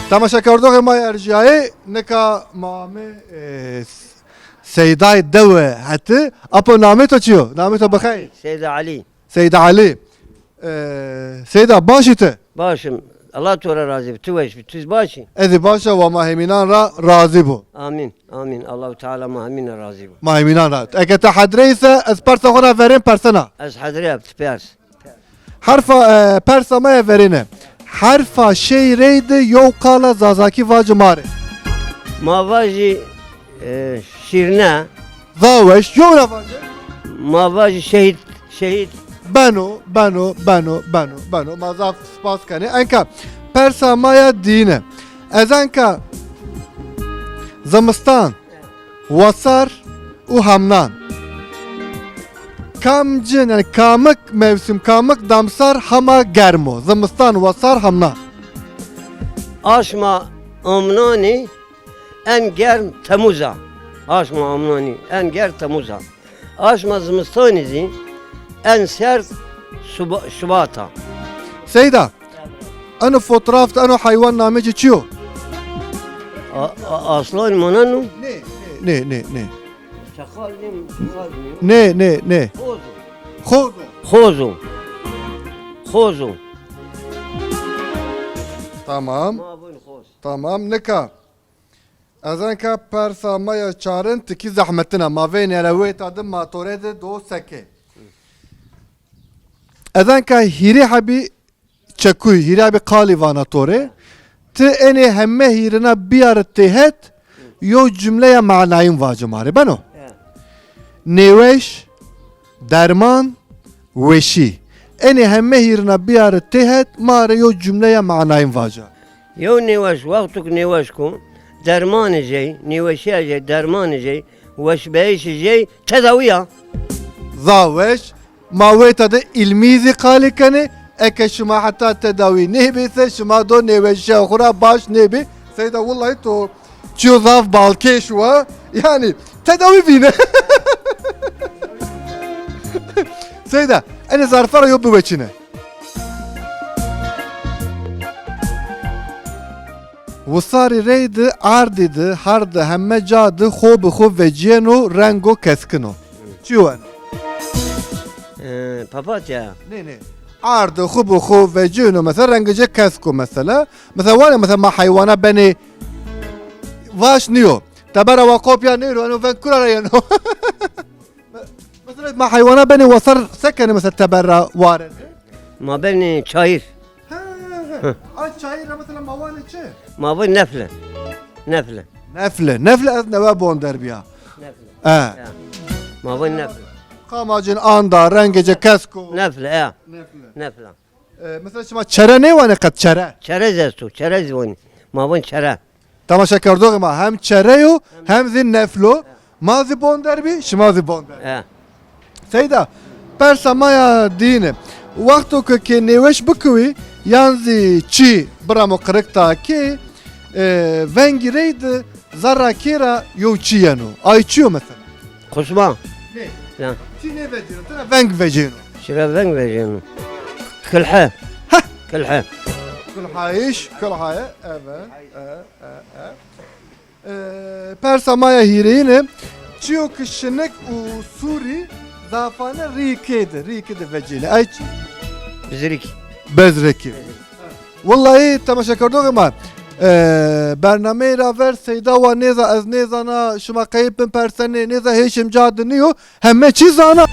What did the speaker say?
تماشا کردوغ ما ارجعی نکا مامه سیدای دوه حتی اپا نامه تو چیو؟ نامه تو بخیر؟ Seydi Ali. سید علی سیدا باشی ته؟ Başım. Allah Teala razı olsun. Tüveş, tüz başı. ادی باشه و ما همینان را راضی بو Amin. Amin. Allah Teala muhammin razı olsun. ما همینان را اگه تا حدریسه از پرسا خورا ورین پرسنا Az hadriyap tüpers. حرفا پرسا ما ورینه حرفا شیرید یو قالا زازاکی واج ماره Mavajı şirne. ضاوش یو رواجه Mavajı şehit. بنو مازاف سپاس کنه انکا پرسا مایا دینه از انکا زمستان وسار و همنان کام جن yani kamık mevsim kamık damsar hama germo زمستان وسار همنان Aşma amnani en germ Temmuz'a. Aşma amnani en ger Temmuz'a. Aşma zımstanizi en sert Şubat'a. سيدا انا فوترافت انا حيوان نامجي تشيو Aslan mananu. ne Şakal ne Khozu. خوزو Khozu. tamam Mavun khoz. tamam neka ازنکا پرسا مایا چارن تکی زحمتنا ما وین الویت ادم ما تورید دو سکه ازنکا هیری حبی چکوی هیری حبی قالی وانا توره ت اینی همه هیرنا بیار تهت یو جمله معنایم واجماره بنو نیوش درمان وشی اینی همه هیرنا بیار تهت ماره یو جمله معنایم واجه Yo nevaş vaktuk nevaşku. Dermanı jey, nevaşya jey, dermanı jey, veşbeyiş jey, tedaviya. ضاوش ما ويتا ده الميزي قالي كني اكا شما حتى تداوي نهبي سي شما دو نيوشي اخرى باش نهبي سيدا والله تو تشو ضاف بالكي شوا يعني تداوي فينا سيدا انا زارفارا يوبي وچينه وصاري ريد عاردي هارد همه جاد خوب خوب وجينو رنگو كسكنو چيو انا Papatya. نه عرض خوب و خوب و جنو مثلا رنگجه کسکو مثلا وانا مثلا ما حيوانا بني واش نيو تبرا وقوبيا نيرو انو فنكورا ريانو مثلا ما حيوانا بني وصر سكن مثلا تبرا وارد Ma beni çayır. اي شايره مثلا موالي چه Ma bu nefle. Nefle. نفله از نوا بوندر بيا Nefle. Ma bu nefle. قاماجن اندا رنگجه كسكو Nefle ya. نفله Nefle. مثلا شما چره نه وانا قد چره Çerez estu. Çerez bunu. Ma bu çere. تماشا کردوغ ما هم چره هم زی نفلو ما زی بوندر بی شما زی بوندر Ya. سیدا پرسا مایا دینه وقتو که نیوش بکوی یانزی چی برامو قرکتا که ونگی رید زرا کیرا یو چی ینو آی چیو مثلا Kusma. نه Ya. چی نه وجینو تنا ونگ وجینو Şire ben vereceğim. Kılhe. Kılhe. کل حایش کل حای پرسا مایا هیرینه چیو که شنک و سوری زافانه ریکید وجینه ای چی Bizirik. بزرکی والله تماشا کردوغ ما برنامه را ور سیدا و نیزا از نیزانا شما قیب بن پرسنه نیزا هیشم جاد نیو همه چیز آنا